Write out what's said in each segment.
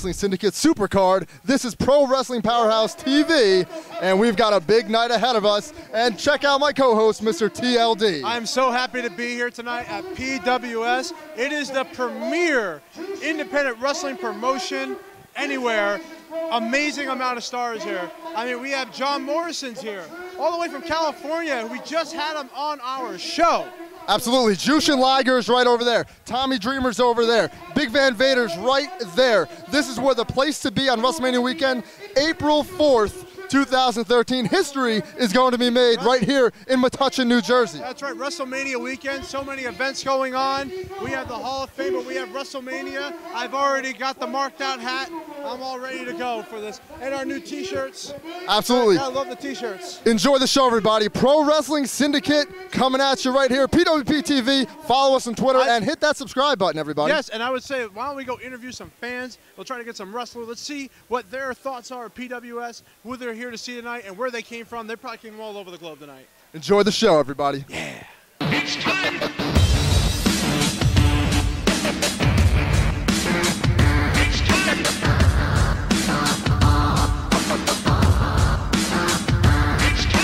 Wrestling Syndicate Supercard. This is Pro Wrestling Powerhouse TV, and we've got a big night ahead of us. And check out my co-host, Mr. TLD. I'm so happy to be here tonight at PWS. It is the premier independent wrestling promotion anywhere. Amazing amount of stars here. I mean, we have John Morrison's here, all the way from California. We just had him on our show. Absolutely. Jushin Liger's right over there. Tommy Dreamer's over there. Big Van Vader's right there. This is where the place to be on WrestleMania weekend, April 4th, 2013. History is going to be made right here in Metuchen, New Jersey. That's right, WrestleMania weekend, so many events going on. We have the Hall of Fame, but we have WrestleMania. I've already got the marked out hat. I'm all ready to go for this. And our new t-shirts. Absolutely. I love the t-shirts. Enjoy the show, everybody. Pro Wrestling Syndicate coming at you right here. PWP TV. Follow us on Twitter and hit that subscribe button, everybody. Yes, and I would say, why don't we go interview some fans? We'll try to get some wrestlers. Let's see what their thoughts are at PWS, who they're here to see tonight, and where they came from. They probably came all over the globe tonight. Enjoy the show, everybody. Yeah. It's time. It's time. It's time. It's time.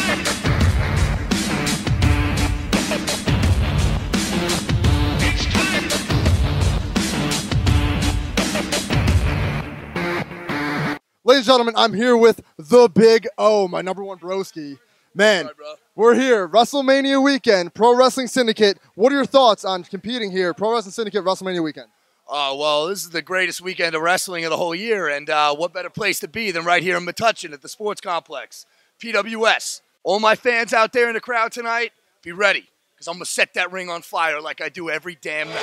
Ladies and gentlemen, I'm here with the Big O, my number one broski. Man, Right, bro. we're here, WrestleMania weekend, Pro Wrestling Syndicate. What are your thoughts on competing here, Pro Wrestling Syndicate, WrestleMania weekend? Well, this is the greatest weekend of wrestling of the whole year, and what better place to be than right here in Metuchen at the sports complex, PWS. All my fans out there in the crowd tonight, be ready, because I'm going to set that ring on fire like I do every damn night.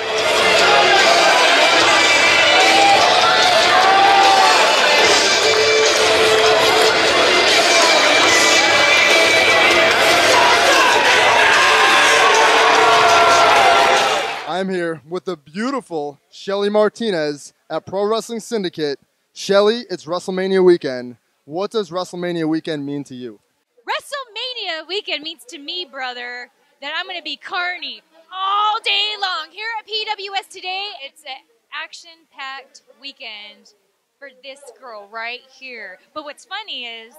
I'm here with the beautiful Shelly Martinez at Pro Wrestling Syndicate. Shelly, it's WrestleMania weekend. What does WrestleMania weekend mean to you? WrestleMania weekend means to me, brother, that I'm going to be carny all day long. Here at PWS today, it's an action-packed weekend for this girl right here. But what's funny is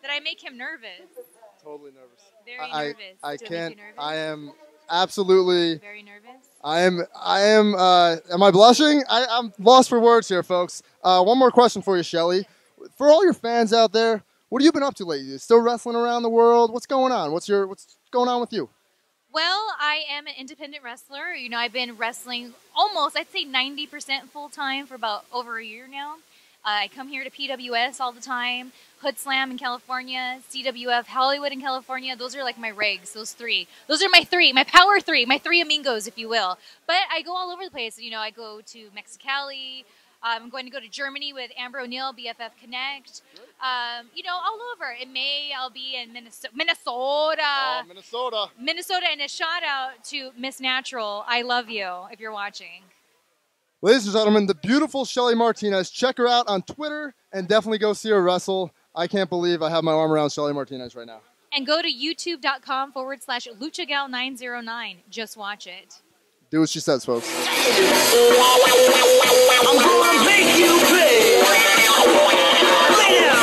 that I make him nervous. Totally nervous. Very nervous. I Do can't. make you nervous? I am absolutely. Very nervous? am I blushing? I'm lost for words here, folks. One more question for you, Shelly. For all your fans out there, what have you been up to lately? You still wrestling around the world? What's going on? What's going on with you? Well, I am an independent wrestler. You know, I've been wrestling almost, I'd say 90% full-time for about over a year now. I come here to PWS all the time, Hood Slam in California, CWF Hollywood in California. Those are like my regs, those three. Those are my power three, my three amigos, if you will. But I go all over the place. You know, I go to Mexicali. I'm going to go to Germany with Amber O'Neill, BFF Connect. You know, all over. In May, I'll be in Minnesota. Oh, Minnesota. Minnesota, and a shout out to Miss Natural. I love you if you're watching. Ladies and gentlemen, the beautiful Shelly Martinez. Check her out on Twitter and definitely go see her wrestle. I can't believe I have my arm around Shelly Martinez right now. And go to youtube.com/LuchaGal909. Just watch it. Do what she says, folks. I'm gonna make you play. Lay down.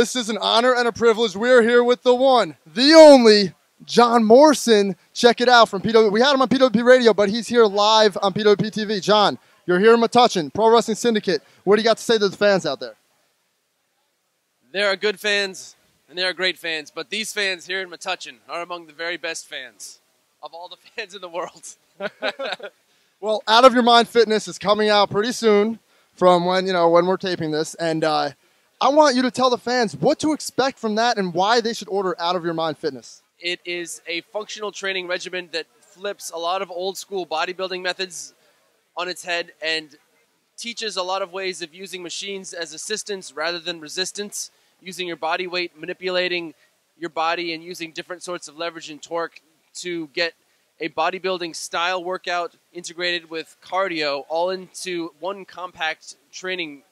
This is an honor and a privilege. We are here with the one, the only, John Morrison. Check it out from PWP. We had him on PWP Radio, but he's here live on PWP TV. John, You're here in Metuchen, Pro Wrestling Syndicate. What do you got to say to the fans out there? There are good fans, and there are great fans, but these fans here in Metuchen are among the very best fans of all the fans in the world. Well, Out of Your Mind Fitness is coming out pretty soon from when we're taping this, and I want you to tell the fans what to expect from that and why they should order Out of Your Mind Fitness. It is a functional training regimen that flips a lot of old school bodybuilding methods on its head and teaches a lot of ways of using machines as assistance rather than resistance, using your body weight, manipulating your body, and using different sorts of leverage and torque to get a bodybuilding style workout integrated with cardio all into one compact training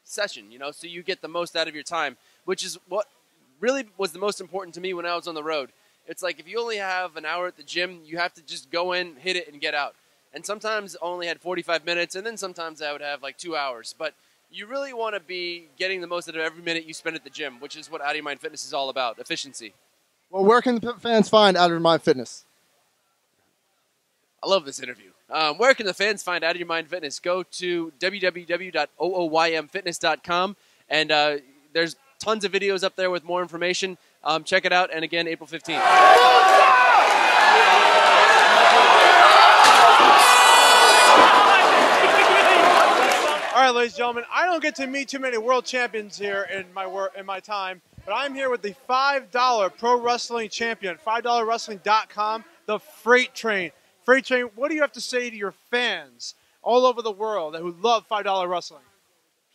session, so you get the most out of your time, which is what really was the most important to me when I was on the road. It's like if you only have an hour at the gym, you have to just go in, hit it, and get out. And sometimes I only had 45 minutes, and then sometimes I would have like 2 hours. But you really want to be getting the most out of every minute you spend at the gym, which is what Out of Your Mind Fitness is all about, efficiency. Well, where can the fans find Out of Your Mind Fitness? I love this interview. Where can the fans find Out of Your Mind Fitness? Go to www.ooymfitness.com, and there's tons of videos up there with more information. Check it out, and again, April 15th. All right, ladies and gentlemen, I don't get to meet too many world champions here in my time, but I'm here with the $5 pro wrestling champion, $5wrestling.com, the Freight Train. Freight Train, what do you have to say to your fans all over the world who love $5 wrestling?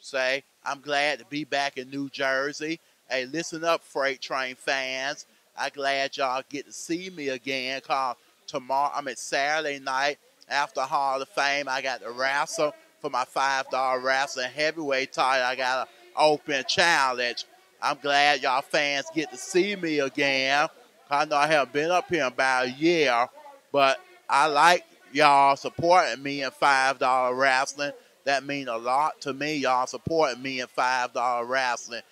Say, I'm glad to be back in New Jersey. Hey, listen up, Freight Train fans. I'm glad y'all get to see me again, because tomorrow, Saturday night, after Hall of Fame, I got to wrestle for my $5 wrestling heavyweight title. I got an open challenge. I'm glad y'all fans get to see me again. I know I haven't been up here in about a year, but I like y'all supporting me in $5 wrestling. That means a lot to me, y'all supporting me in $5 wrestling.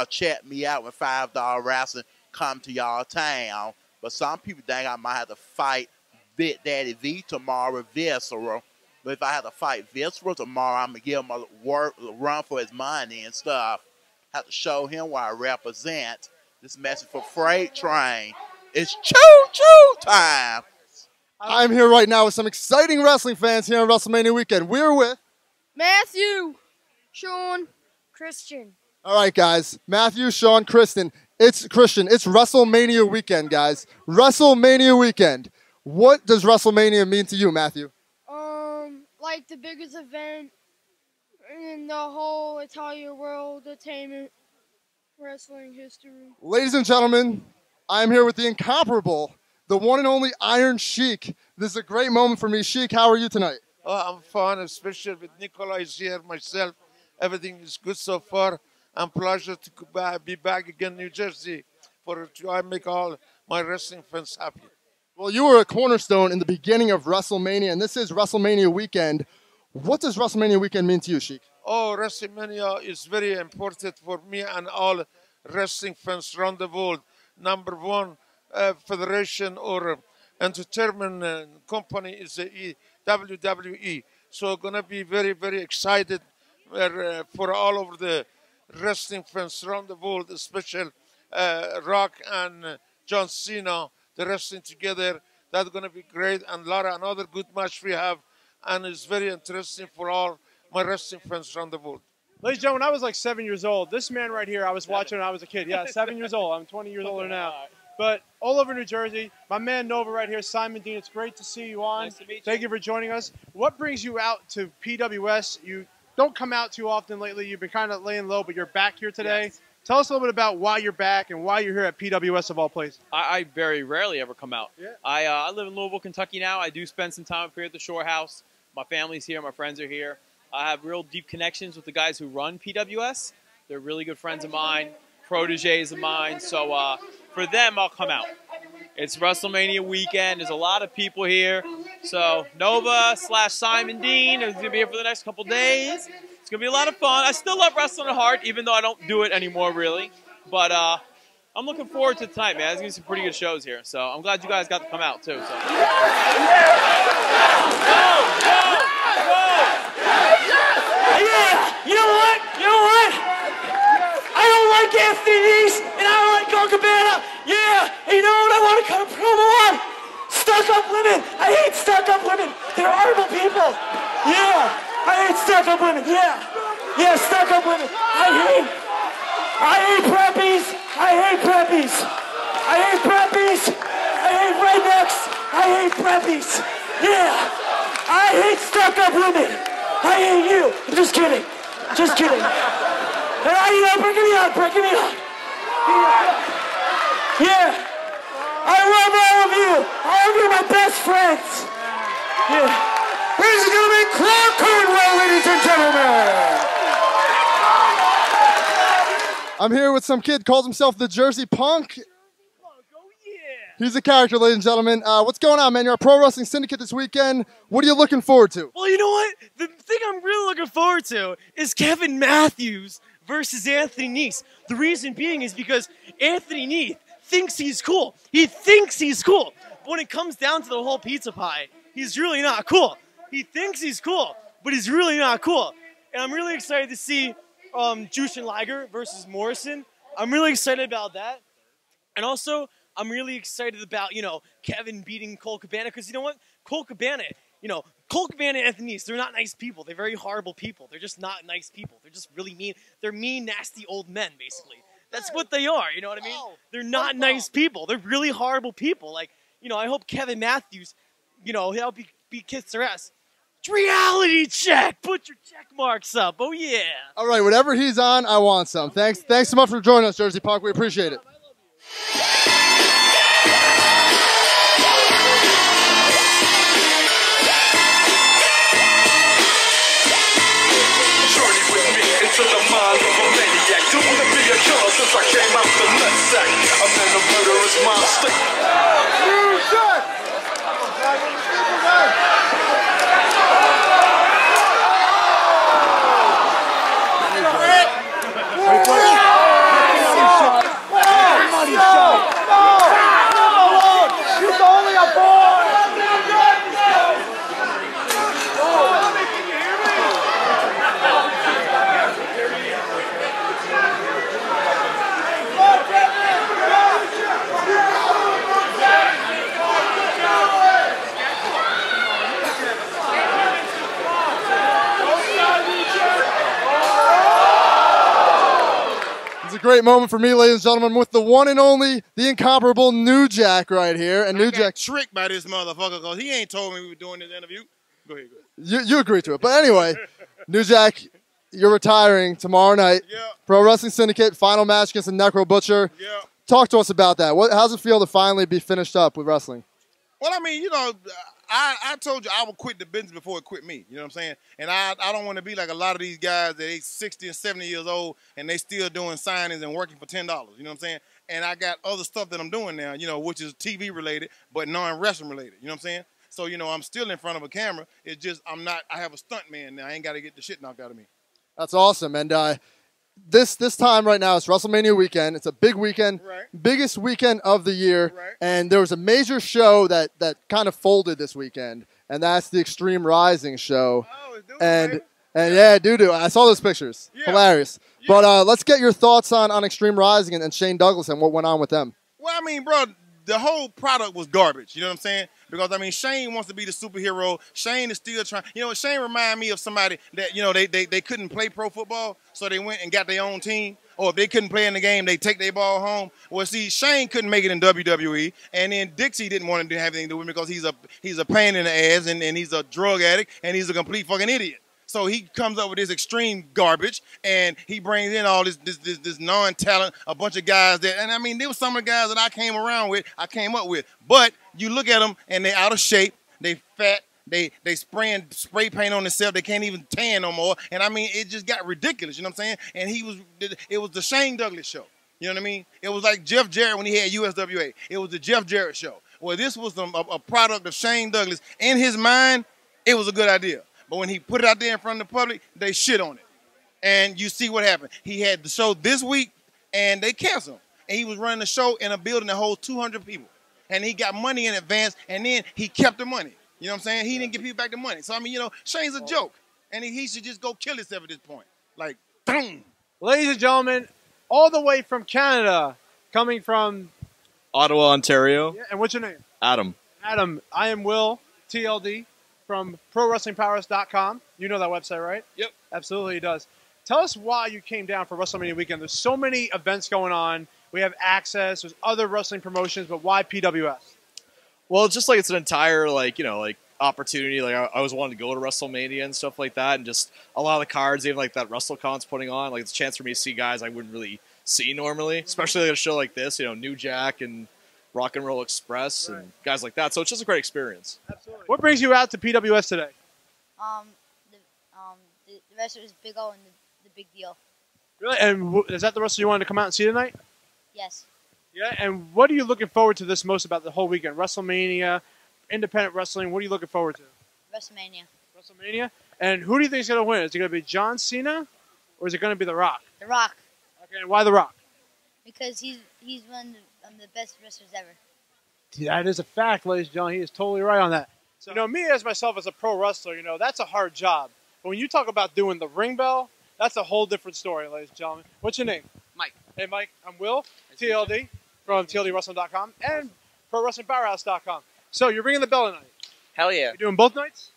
Check me out when $5 wrestling come to y'all town. But some people think I might have to fight Big Daddy V tomorrow, Visceral. But if I have to fight Visceral tomorrow, I'm going to give him a run for his money and stuff. Have to show him what I represent. This message for Freight Train. It's choo-choo time. I'm here right now with some exciting wrestling fans here on WrestleMania weekend. We're with Matthew, Sean, Christian. All right, guys. Matthew, Sean, Christian. It's WrestleMania weekend, guys. WrestleMania weekend. What does WrestleMania mean to you, Matthew? Like the biggest event in the whole entire world entertainment wrestling history. Ladies and gentlemen, I'm here with the incomparable, the one and only Iron Sheik. This is a great moment for me. Sheik, how are you tonight? Oh, I'm fine, especially with Nikolai here, myself. Everything is good so far. I'm pleasure to be back again in New Jersey to make all my wrestling fans happy. Well, you were a cornerstone in the beginning of WrestleMania, and this is WrestleMania weekend. What does WrestleMania weekend mean to you, Sheik? Oh, WrestleMania is very important for me and all wrestling fans around the world. Number one federation or entertainment company is the WWE. So going to be very, very excited for all over the wrestling fans around the world, especially Rock and John Cena. The wrestling together, that's going to be great. And another good match we have. And it's very interesting for all my wrestling fans around the world. Ladies and gentlemen, when I was like 7 years old, this man right here, I was watching when I was a kid. Yeah, 7 years old. I'm 20 years older now. But all over New Jersey, my man Nova right here, Simon Dean, it's great to see you on. Nice to meet you. Thank you for joining us. What brings you out to PWS? You don't come out too often lately. You've been kind of laying low, but you're back here today. Yes. Tell us a little bit about why you're back and why you're here at PWS of all places. I very rarely ever come out. Yeah. I live in Louisville, Kentucky now. I do spend some time up here at the Shore House. My family's here. My friends are here. I have real deep connections with the guys who run PWS. They're really good friends of mine, proteges of mine. So for them, I'll come out. It's WrestleMania weekend. There's a lot of people here. So Nova/Simon Dean is going to be here for the next couple days. It's going to be a lot of fun. I still love wrestling at heart, even though I don't do it anymore, really. But I'm looking forward to tonight, man. There's going to be some pretty good shows here. So I'm glad you guys got to come out, too. So. like Anthony Nice, and I like Colt Cabana. Yeah, and you know what I want to cut a promo on? Stuck-up women. I hate stuck-up women. They're horrible people. Yeah, I hate stuck-up women. Yeah, stuck-up women. I hate preppies. I hate preppies. I hate preppies. I hate rednecks. I hate preppies. Yeah, I hate stuck-up women. I hate you. I'm just kidding. Just kidding. And breaking me out. Yeah. I love all of you. All of you are my best friends. Yeah. Ladies and gentlemen, Clark Cornwell, ladies and gentlemen. I'm here with some kid calls himself the Jersey Punk. He's a character, ladies and gentlemen. What's going on, man? You're at Pro Wrestling Syndicate this weekend. What are you looking forward to? Well, you know what? The thing I'm really looking forward to is Kevin Matthews versus Anthony Nice. The reason being is because Anthony Nice thinks he's cool. He thinks he's cool. But when it comes down to the whole pizza pie, he's really not cool. He thinks he's cool, but he's really not cool. And I'm really excited to see Jushin Liger versus Morrison. I'm really excited about that. And also, I'm really excited about, Kevin beating Colt Cabana, because you know what? Colt Cabana and Anthony Nice, they're not nice people. They're very horrible people. They're just not nice people. They're just really mean. They're mean, nasty old men, basically. That's what they are, you know what I mean? They're not nice people. They're really horrible people. Like, I hope Kevin Matthews, he'll be kissed their ass. Reality check! Put your check marks up. Oh, yeah. All right, whatever he's on, I want some. Thanks so much for joining us, Jersey Punk. We appreciate it. To the mind of a maniac, doomed to be a killer since I came out the nutsack. I'm in a murderous mind state. She's only a boy! It's a great moment for me, ladies and gentlemen, with the one and only, the incomparable New Jack right here. And New Jack tricked by this motherfucker because he ain't told me we were doing this interview. Go ahead. You agreed to it. But anyway, New Jack, you're retiring tomorrow night. Yeah. Pro Wrestling Syndicate, final match against the Necro Butcher. Yeah. Talk to us about that. How's it feel to finally be finished up with wrestling? Well, I mean, I told you I would quit the business before it quit me. You know what I'm saying? And I don't want to be like a lot of these guys that they 60 and 70 years old and they still doing signings and working for $10. You know what I'm saying? And I got other stuff that I'm doing now, which is TV related, but non-wrestling related. You know what I'm saying? So, I'm still in front of a camera. It's just I have a stunt man now. I ain't got to get the shit knocked out of me. That's awesome. And this time right now, it's WrestleMania weekend. It's a big weekend, biggest weekend of the year. Right. And there was a major show that kind of folded this weekend, and that's the Extreme Rising show. Oh, it's doing and yeah, doo-doo. I saw those pictures. Yeah. Hilarious. Yeah. But let's get your thoughts on Extreme Rising and Shane Douglas and what went on with them. Well, I mean, bro, the whole product was garbage. You know what I'm saying? Because, I mean, Shane wants to be the superhero. Shane is still trying. Shane remind me of somebody that, they couldn't play pro football, so they went and got their own team. Or if they couldn't play in the game, they take their ball home. Well, see, Shane couldn't make it in WWE, and then Dixie didn't want to have anything to do with him because he's a pain in the ass, and he's a drug addict, and he's a complete fucking idiot. So he comes up with this extreme garbage, and he brings in all this non-talent, a bunch of guys that, and I mean, there were some of the guys that I came up with. But you look at them, and they're out of shape, they fat, they spraying spray paint on themselves, they can't even tan no more, and I mean, it just got ridiculous, you know what I'm saying? And it was the Shane Douglas show, you know what I mean? It was like Jeff Jarrett when he had USWA. It was the Jeff Jarrett show. Well, this was a product of Shane Douglas. In his mind, it was a good idea. But when he put it out there in front of the public, they shit on it. And you see what happened. He had the show this week, and they canceled him. And he was running the show in a building that holds 200 people. And he got money in advance, and then he kept the money. You know what I'm saying? He didn't give people back the money. So, I mean, Shane's a joke. And he should just go kill himself at this point. Like, boom. Ladies and gentlemen, all the way from Canada, coming from Ottawa, Ontario. Yeah, and what's your name? Adam. Adam. I am Will, TLD, from ProWrestlingPowerhouse.com. You know that website, right? Yep. Absolutely, he does. Tell us why you came down for WrestleMania weekend. There's so many events going on. We have Access. There's other wrestling promotions, but why PWS? Well, it's just like it's an entire opportunity. Like I always wanted to go to WrestleMania and stuff like that, and just a lot of the cards, even like that WrestleCon's putting on, like it's a chance for me to see guys I wouldn't really see normally, especially at a show like this. New Jack and Rock and Roll Express and guys like that. So it's just a great experience. Absolutely. What brings you out to PWS today? The wrestlers Big O and the Big Deal. Really? And is that the wrestler you wanted to come out and see tonight? Yes. Yeah. And what are you looking forward to this most about the whole weekend? WrestleMania, independent wrestling. What are you looking forward to? WrestleMania. WrestleMania. And who do you think is going to win? Is it going to be John Cena, or is it going to be The Rock? The Rock. Okay. And why The Rock? Because he's one of the best wrestlers ever. That is a fact, ladies and gentlemen. He is totally right on that. So, me as myself as a pro wrestler, that's a hard job. But when you talk about doing the ring bell, that's a whole different story, ladies and gentlemen. What's your name? Mike. Hey, Mike. I'm Will, TLD, from TLDWrestling.com and ProWrestlingPowerhouse.com. So you're ringing the bell tonight. Hell yeah. You're doing both nights?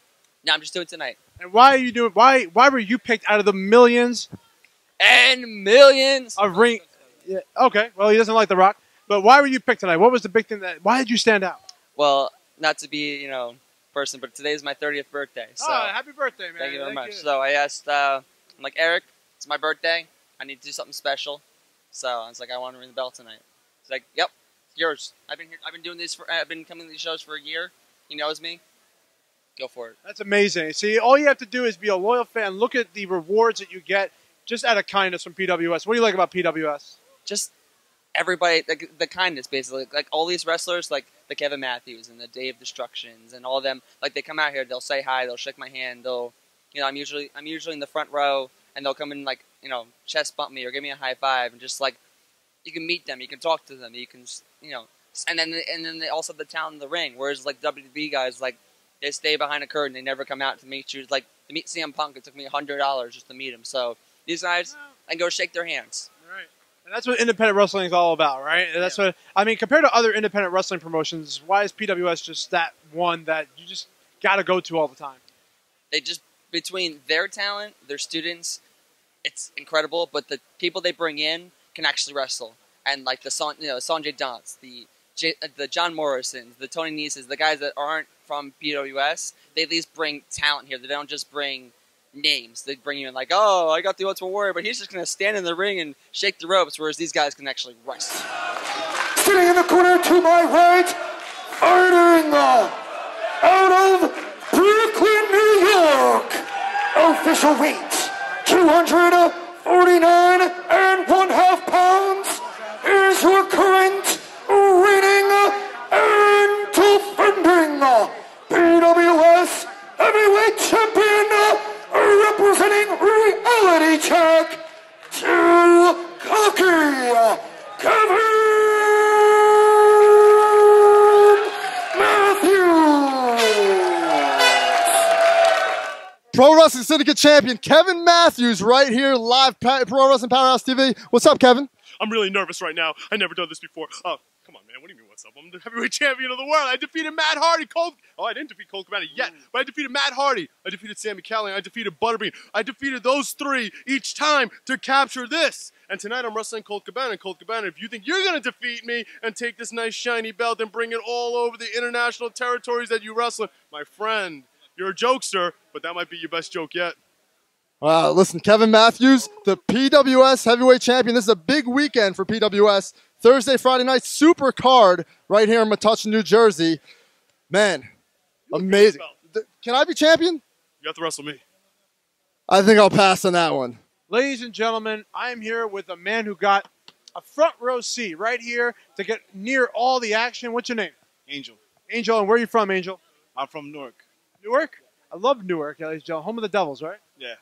No, I'm just doing tonight. And why are you doing? Why were you picked out of the millions and millions of ring? Yeah, okay. Well, he doesn't like The Rock, but why were you picked tonight? What was the big thing why did you stand out? Well, not to be person, but today is my 30th birthday. So happy birthday, man! Thank you very much. So I asked, I'm like, Eric, it's my birthday. I need to do something special. So I was like, I want to ring the bell tonight. He's like, yep, it's yours. I've been doing this I've been coming to these shows for a year. He knows me. Go for it. That's amazing. See, all you have to do is be a loyal fan. Look at the rewards that you get just out of kindness from PWS. What do you like about PWS? Just everybody, the kindness, basically. Like all these wrestlers, like the Kevin Matthews and the Day of Destructions and all of them, like they come out here, they'll say hi, they'll shake my hand, they'll, I'm usually in the front row, and they'll come and chest bump me or give me a high five, and just you can meet them, you can talk to them, you can, and then they also have the talent in the ring. Whereas WWE guys, they stay behind a curtain, they never come out to meet you. To meet CM Punk, it took me $100 just to meet him. So these guys, I can go shake their hands. Right. And that's what independent wrestling is all about, right? And that's what compared to other independent wrestling promotions, why is PWS just that one that you just got to go to all the time? They just, between their talent, their students, it's incredible. But the people they bring in can actually wrestle, and the Sanjay Dutt's, the John Morrisons, the Tony Nese's, the guys that aren't from PWS, they at least bring talent here. They don't just bring names. They bring you in oh, I got the Ultimate Warrior, but he's just going to stand in the ring and shake the ropes, whereas these guys can actually wrestle. Sitting in the corner to my right, fighting out of Brooklyn, New York, official weight, 249 and 1/2 pounds, is your current reigning and defending PWS heavyweight champion, representing Reality Check, to Cocky Kevin Matthews. Pro Wrestling Syndicate champion Kevin Matthews right here live, Pro Wrestling Powerhouse TV. What's up, Kevin? I'm really nervous right now. I've never done this before. Oh, come on, man. What do you mean, what's up? I'm the heavyweight champion of the world. I defeated Matt Hardy. I didn't defeat Colt Cabana yet, but I defeated Matt Hardy. I defeated Sami Callihan. I defeated Butterbean. I defeated those three each time to capture this. And tonight I'm wrestling Colt Cabana. And Colt Cabana, if you think you're going to defeat me and take this nice shiny belt and bring it all over the international territories that you wrestle, my friend, you're a jokester, but that might be your best joke yet. Listen, Kevin Matthews, the PWS heavyweight champion. This is a big weekend for PWS. Thursday, Friday night, super card right here in Metuchen, New Jersey. Man, amazing. Can I be champion? You have to wrestle me. I think I'll pass on that one. Ladies and gentlemen, I am here with a man who got a front row seat right here to get near all the action. What's your name? Angel. Angel, and where are you from, Angel? I'm from Newark. Newark? I love Newark, ladies and gentlemen. Home of the Devils, right? Yeah.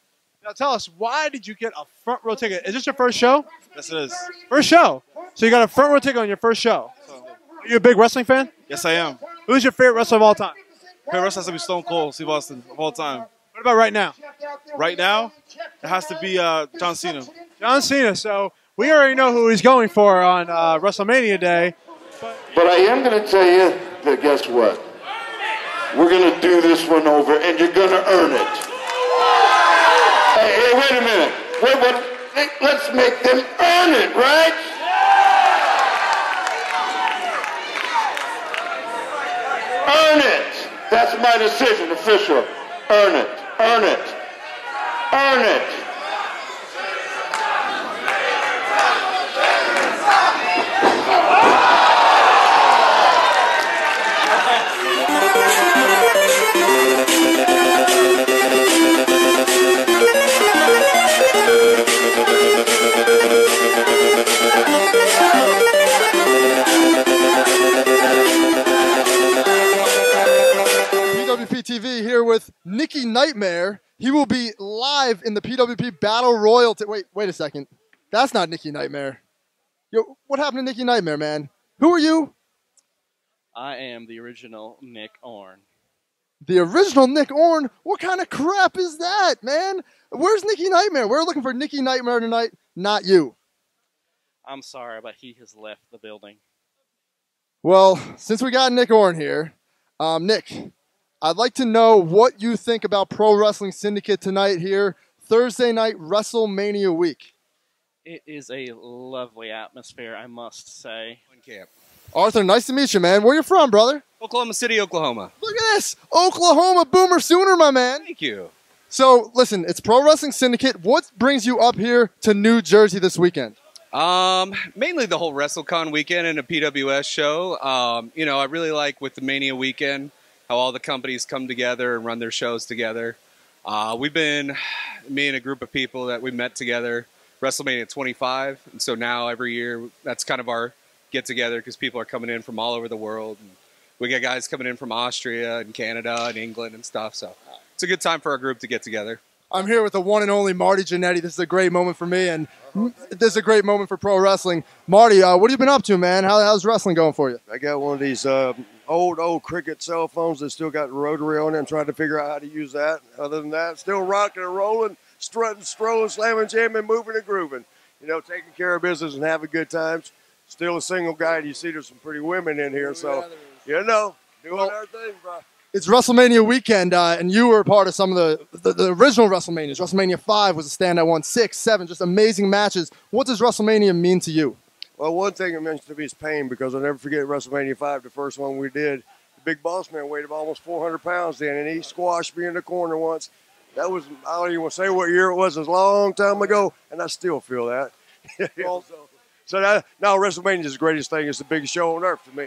Now tell us, why did you get a front row ticket? Is this your first show? Yes, it is. First show? So you got a front row ticket on your first show? Are you a big wrestling fan? Yes, I am. Who's your favorite wrestler of all time? Favorite wrestler has to be Stone Cold Steve Austin of all time. What about right now? Right now, it has to be John Cena. John Cena. So We already know who he's going for on WrestleMania Day. But I am going to tell you that guess what? We're going to do this one over, and you're going to earn it. Hey, wait a minute. Wait, let's make them earn it, right? Earn it. That's my decision, official. Earn it. Earn it. Earn it. PWP TV here with Nikki Nightmare. He will be live in the PWP Battle Royal. Wait a second. That's not Nikki Nightmare. Yo, what happened to Nikki Nightmare, man? Who are you? I am the original Nick Orn. The original Nick Orn? What kind of crap is that, man? Where's Nikki Nightmare? We're looking for Nikki Nightmare tonight, not you. I'm sorry, but he has left the building. Well, since we got Nick Orn here, Nick, I'd like to know what you think about Pro Wrestling Syndicate tonight here, Thursday night WrestleMania week. It is a lovely atmosphere, I must say. Arthur, nice to meet you, man. Where you from, brother? Oklahoma City, Oklahoma. Look at this. Oklahoma Boomer Sooner, my man. Thank you. So, listen, it's Pro Wrestling Syndicate. What brings you up here to New Jersey this weekend? Mainly the whole WrestleCon weekend and a PWS show. I really like with the Mania weekend how all the companies come together and run their shows together. Me and a group of people that we met together, WrestleMania 25, and so now every year that's kind of our get-together because people are coming in from all over the world. And we got guys coming in from Austria and Canada and England and stuff, so it's a good time for our group to get together. I'm here with the one and only Marty Jannetty. This is a great moment for me, and this is a great moment for pro wrestling. Marty, what have you been up to, man? How's wrestling going for you? I got one of these old Cricket cell phones that still got the rotary on it. I'm trying to figure out how to use that. Other than that, still rocking and rolling, strutting, strolling, slamming, jamming, moving and grooving. Taking care of business and having good times. Still a single guy, and you see there's some pretty women in here, so, doing our thing, bro. It's WrestleMania weekend, and you were a part of some of the original WrestleManias. WrestleMania 5 was a standout one, 6, 7, just amazing matches. What does WrestleMania mean to you? Well, one thing it means to me is pain, because I'll never forget WrestleMania 5, the first one we did. The big boss man weighed almost 400 pounds then, and he squashed me in the corner once. That was, I don't even want to say what year it was a long time ago, and I still feel that. So now WrestleMania is the greatest thing. It's the biggest show on earth to me.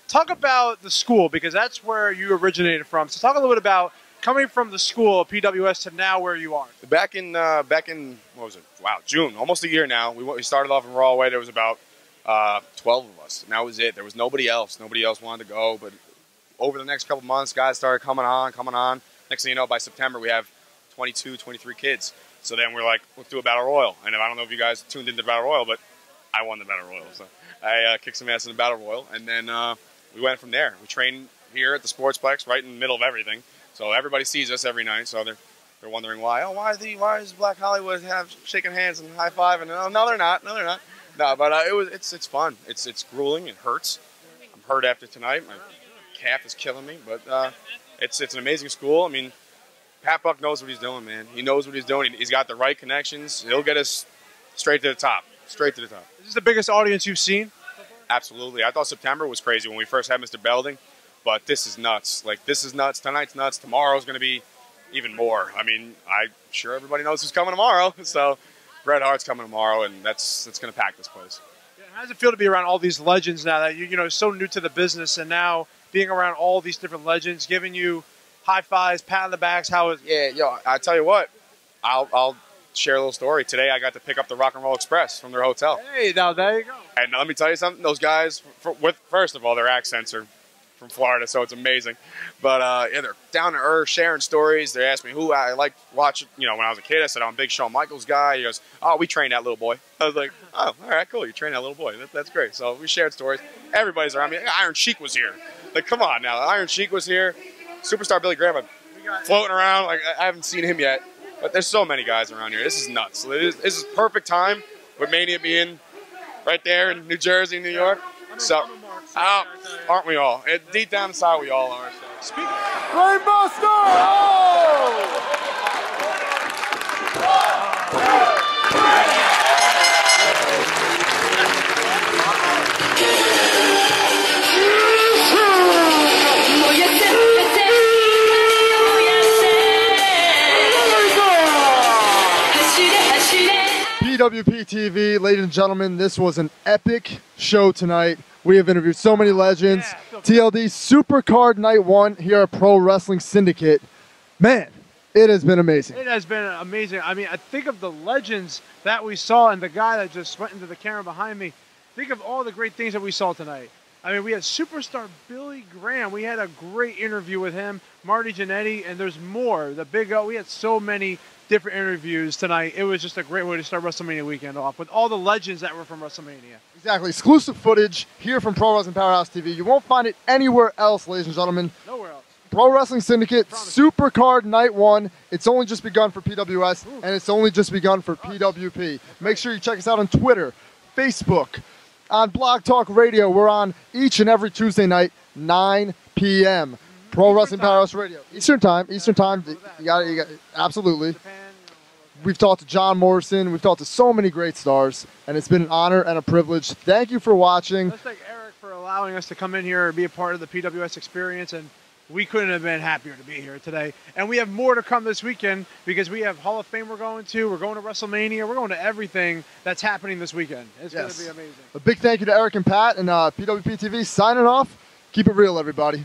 Talk about the school, because that's where you originated from. So talk a little bit about coming from the school of PWS to now where you are. Back in what was it? Wow, June, almost a year now. We started off in Raw Way. There was about 12 of us, and that was it. There was nobody else. Nobody else wanted to go. But over the next couple months, guys started coming on. Next thing you know, by September, we have 22, 23 kids. So then we're like, let's do a Battle Royal. And I don't know if you guys tuned into Battle Royal, but I won the Battle Royal. So I kicked some ass in the Battle Royal, and then we went from there. We trained here at the Sportsplex, right in the middle of everything. So everybody sees us every night. So they're wondering why. Oh, why is Black Hollywood have shaking hands and high five? And no, they're not. No, but it's fun. It's grueling. It hurts. I'm hurt after tonight. My calf is killing me. But it's an amazing school. I mean, Pat Buck knows what he's doing, man. He knows what he's doing. He's got the right connections. He'll get us straight to the top. Straight to the top. Is this the biggest audience you've seen? Absolutely. I thought September was crazy when we first had Mr. Belding, but this is nuts. This is nuts. Tonight's nuts. Tomorrow's going to be even more. I mean, I'm sure everybody knows who's coming tomorrow. So Bret Hart's coming tomorrow, and that's going to pack this place. Yeah, how does it feel to be around all these legends now that you're so new to the business, and now being around all these different legends, giving you high fives, pat on the backs? How is it? Yeah, I tell you what, I'll share a little story. Today I got to pick up the Rock and Roll Express from their hotel. Hey, now there you go. And let me tell you something. Those guys, first of all, their accents are from Florida, so it's amazing. But yeah, they're down to earth, sharing stories. They asked me who I like watching. You know, when I was a kid, I said I'm a big Shawn Michaels guy. He goes, "Oh, we trained that little boy." I was like, "Oh, all right, cool. You trained that little boy. That's great." So we shared stories. Everybody's around me. Iron Sheik was here. Like, come on now. Iron Sheik was here. Superstar Billy Graham floating around. Like, I haven't seen him yet. But there's so many guys around here. This is nuts. This is perfect time with Mania being right there in New Jersey, New York. So, aren't we all? Deep down inside, we all are. So. Brainbuster! Oh! PWP TV, ladies and gentlemen, this was an epic show tonight. We have interviewed so many legends. TLD Supercard Night 1 here at Pro Wrestling Syndicate. Man, it has been amazing. It has been amazing. I mean, I think of the legends that we saw and the guy that just went into the camera behind me. Think of all the great things that we saw tonight. I mean, we had superstar Billy Graham. We had a great interview with him, Marty Jannetty, and there's more. The Big O. We had so many different interviews tonight. It was just a great way to start WrestleMania weekend off with all the legends that were from WrestleMania. Exactly. Exclusive footage here from Pro Wrestling Powerhouse TV. You won't find it anywhere else, ladies and gentlemen. Nowhere else. Pro Wrestling Syndicate Supercard Night 1. It's only just begun for PWS, and it's only just begun for PWP. Make sure you check us out on Twitter, Facebook, on Blog Talk Radio. We're on each and every Tuesday night, 9 p.m. Pro Wrestling Powerhouse Radio. Eastern time. You got it. Absolutely. We've talked to John Morrison. We've talked to so many great stars, and it's been an honor and a privilege. Thank you for watching. Let's thank Eric for allowing us to come in here and be a part of the PWS experience, and we couldn't have been happier to be here today. And we have more to come this weekend because we have Hall of Fame we're going to WrestleMania, we're going to everything that's happening this weekend. It's going to be amazing. A big thank you to Eric and Pat and PWP TV signing off. Keep it real, everybody.